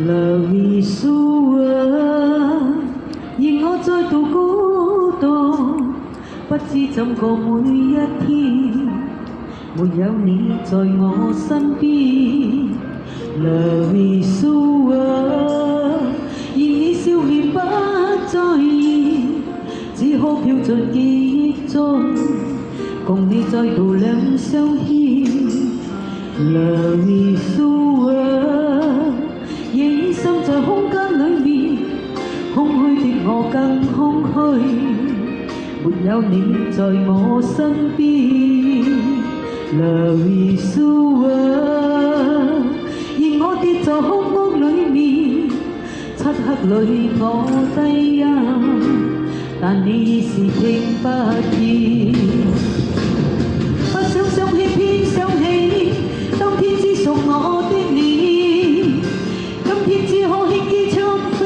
Love is over， 而我再度孤獨，不知怎過每一天，沒有你在我身邊。Love is over， 而你笑臉不再現，只可飄進記憶中，共你再度兩相牽。Love is over， 仍心在空間裏面，空虛的我更空虛，沒有你在我身邊。Love is over， 而我跌在空屋裏面，漆黑裏我低吟，但你已是聽不見。不想想起偏想起，當天只屬我的你，今天只可輕機窗飛，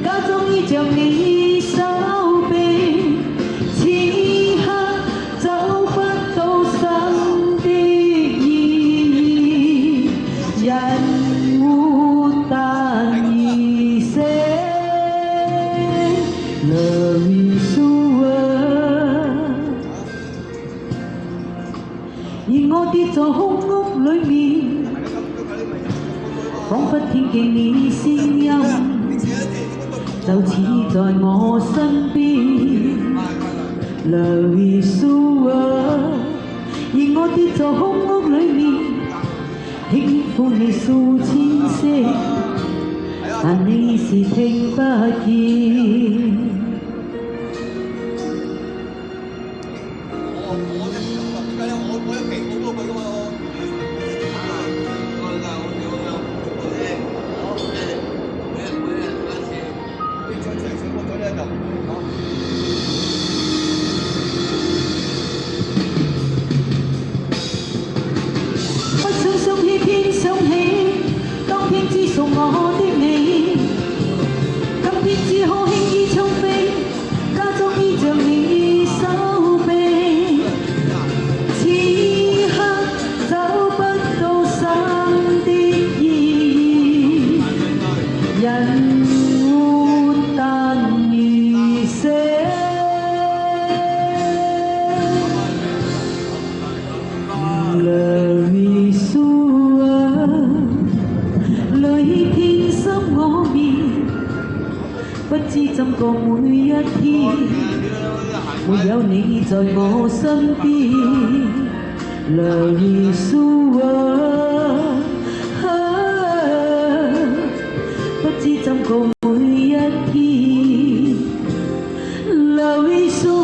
假裝依着你手臂，此刻找不到生的意義，人活但而死。Love is over， 而我跌在空屋裏面，彷彿聽見你聲音，就似在我身邊。Love is over， 而我跌在空屋裏面，輕呼你數千聲，但你是聽不見。不想想起偏想起，當天只屬我的你，今天只可輕易窗飛，假裝依着你手臂，此刻找不到生的意義，人活但而死。Love is over， 淚遍心我面，不知怎過每一天，沒有你在我身邊。Love is over， 不知怎過每一天。Love is over，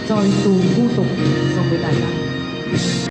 再度孤獨送俾大家。